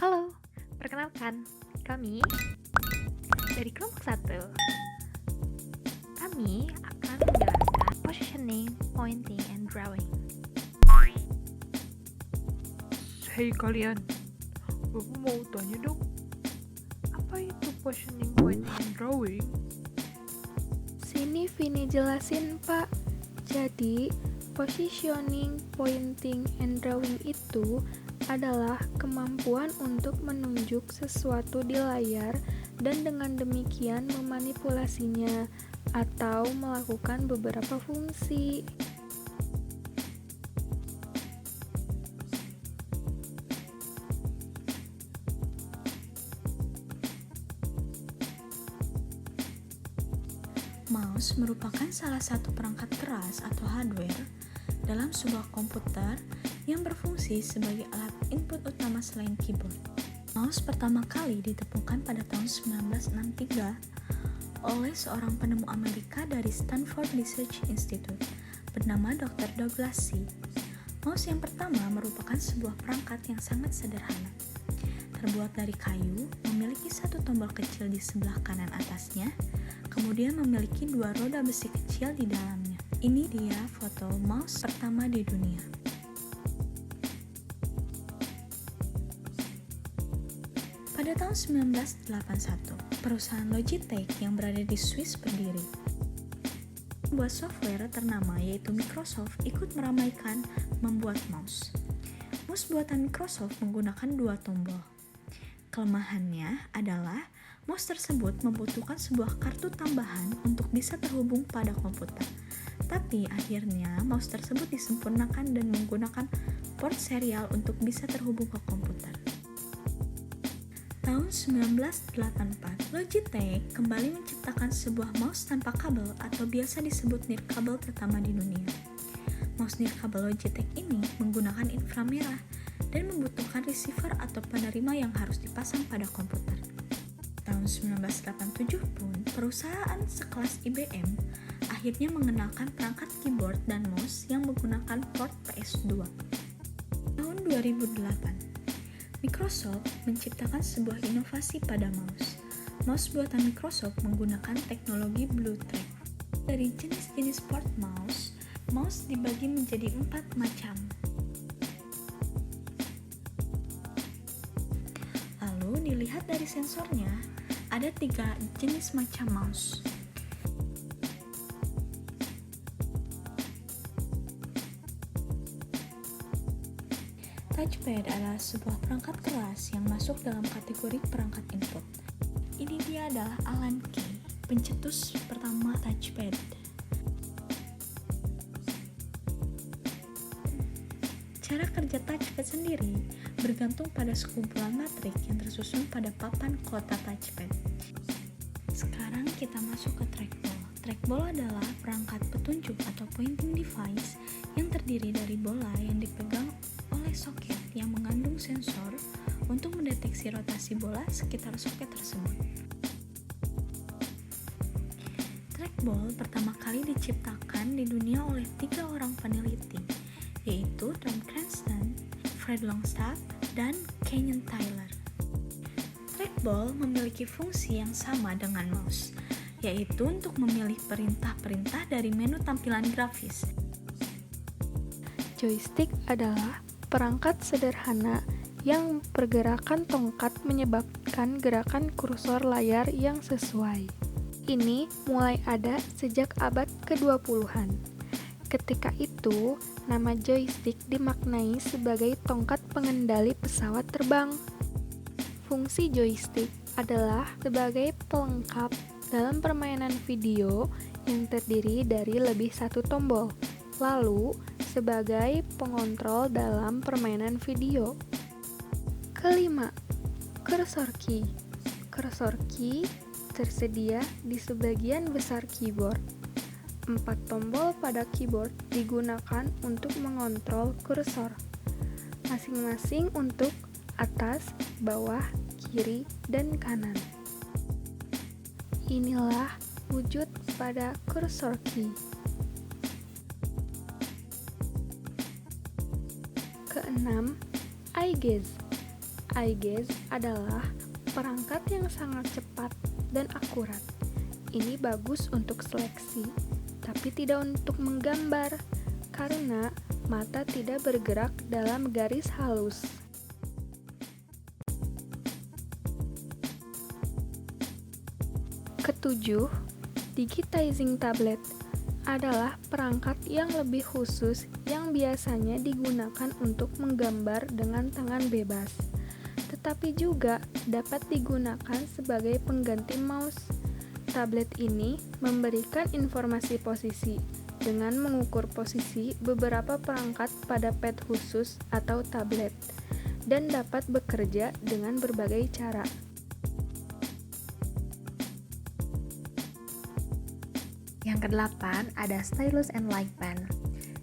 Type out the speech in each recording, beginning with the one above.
Halo, perkenalkan, kami dari kelompok satu. Kami akan menjelaskan positioning, pointing, and drawing. Hei kalian, Bapak mau tanya dong, apa itu positioning, pointing, and drawing? Sini Vini jelasin, Pak. Jadi, positioning, pointing, and drawing itu adalah kemampuan untuk menunjuk sesuatu di layar dan dengan demikian memanipulasinya atau melakukan beberapa fungsi. Mouse merupakan salah satu perangkat keras atau hardware dalam sebuah komputer yang berfungsi sebagai alat input utama selain keyboard. Mouse pertama kali ditemukan pada tahun 1963 oleh seorang penemu Amerika dari Stanford Research Institute bernama Dr. Douglas C. Mouse yang pertama merupakan sebuah perangkat yang sangat sederhana. Terbuat dari kayu, memiliki satu tombol kecil di sebelah kanan atasnya, kemudian memiliki dua roda besi kecil di dalamnya. Ini dia foto mouse pertama di dunia. Pada tahun 1981, perusahaan Logitech yang berada di Swiss berdiri. Membuat software ternama yaitu Microsoft ikut meramaikan membuat mouse. Mouse buatan Microsoft menggunakan dua tombol. Kelemahannya adalah mouse tersebut membutuhkan sebuah kartu tambahan untuk bisa terhubung pada komputer. Tapi akhirnya mouse tersebut disempurnakan dan menggunakan port serial untuk bisa terhubung ke komputer. Tahun 1984, Logitech kembali menciptakan sebuah mouse tanpa kabel atau biasa disebut nirkabel pertama di dunia. Mouse nirkabel Logitech ini menggunakan inframerah dan membutuhkan receiver atau penerima yang harus dipasang pada komputer. Tahun 1987 pun, perusahaan sekelas IBM akhirnya mengenalkan perangkat keyboard dan mouse yang menggunakan port PS2. Tahun 2008, Microsoft menciptakan sebuah inovasi pada mouse. Mouse buatan Microsoft menggunakan teknologi Bluetooth. Dari jenis-jenis port mouse, mouse dibagi menjadi 4 macam. Lalu dilihat dari sensornya, ada 3 jenis macam mouse. Touchpad adalah sebuah perangkat keras yang masuk dalam kategori perangkat input. Ini dia adalah Allen key, pencetus pertama touchpad. Cara kerja touchpad sendiri bergantung pada sekumpulan matrik yang tersusun pada papan kotak touchpad. Sekarang kita masuk ke trackball. Trackball adalah perangkat petunjuk atau pointing device yang terdiri dari bola yang dipegang oleh soket yang mengandung sensor untuk mendeteksi rotasi bola sekitar soket tersebut. Trackball pertama kali diciptakan di dunia oleh 3 orang peneliti, yaitu Tom Cranston, Fred Longstaff, dan Kenyon Tyler. Trackball memiliki fungsi yang sama dengan mouse, yaitu untuk memilih perintah-perintah dari menu tampilan grafis. Joystick adalah perangkat sederhana yang pergerakan tongkat menyebabkan gerakan kursor layar yang sesuai. Ini mulai ada sejak abad ke-20-an. Ketika itu, nama joystick dimaknai sebagai tongkat pengendali pesawat terbang. Fungsi joystick adalah sebagai pelengkap dalam permainan video yang terdiri dari lebih satu tombol, lalu sebagai pengontrol dalam permainan video. Kelima, cursor key. Cursor key tersedia di sebagian besar keyboard. 4 tombol pada keyboard digunakan untuk mengontrol kursor, masing-masing untuk atas, bawah, kiri, dan kanan. Inilah wujud pada cursor key. Keenam, eye gaze. iGaze adalah perangkat yang sangat cepat dan akurat. Ini bagus untuk seleksi, tapi tidak untuk menggambar, karena mata tidak bergerak dalam garis halus. Ketujuh, digitizing tablet adalah perangkat yang lebih khusus yang biasanya digunakan untuk menggambar dengan tangan bebas, tetapi juga dapat digunakan sebagai pengganti mouse. Tablet ini memberikan informasi posisi dengan mengukur posisi beberapa perangkat pada pad khusus atau tablet, dan dapat bekerja dengan berbagai cara. Yang kedelapan ada stylus and light pen.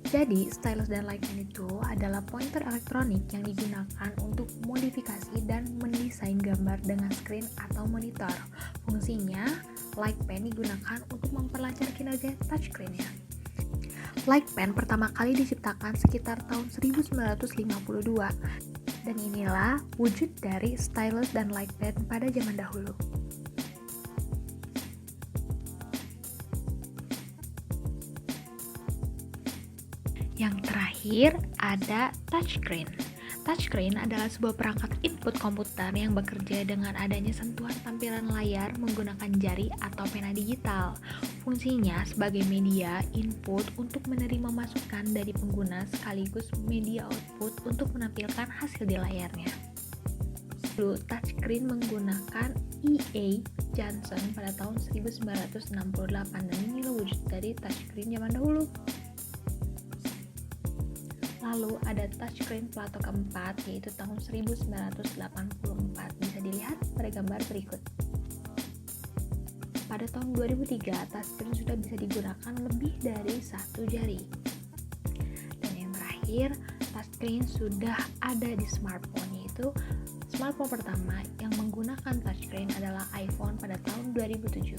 Jadi, stylus dan light pen itu adalah pointer elektronik yang digunakan untuk modifikasi dan mendesain gambar dengan screen atau monitor. Fungsinya, light pen digunakan untuk memperlancar kinerja touchscreen-nya. Light pen pertama kali diciptakan sekitar tahun 1952, dan inilah wujud dari stylus dan light pen pada zaman dahulu. Yang terakhir ada touchscreen. Touchscreen adalah sebuah perangkat input komputer yang bekerja dengan adanya sentuhan tampilan layar menggunakan jari atau pena digital. Fungsinya sebagai media input untuk menerima masukan dari pengguna sekaligus media output untuk menampilkan hasil di layarnya. Dulu, touchscreen menggunakan E.A. Johnson pada tahun 1968, dan inilah wujud dari touchscreen zaman dahulu. Lalu ada touchscreen Plato keempat, yaitu tahun 1984. Bisa dilihat pada gambar berikut. Pada tahun 2003, touchscreen sudah bisa digunakan lebih dari satu jari. Dan yang terakhir, touchscreen sudah ada di smartphone, yaitu smartphone pertama yang menggunakan touchscreen adalah iPhone pada tahun 2007.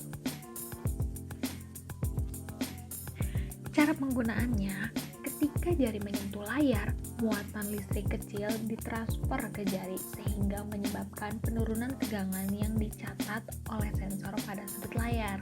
Cara penggunaannya, ketika jari menyentuh layar, muatan listrik kecil ditransfer ke jari sehingga menyebabkan penurunan tegangan yang dicatat oleh sensor pada sudut layar.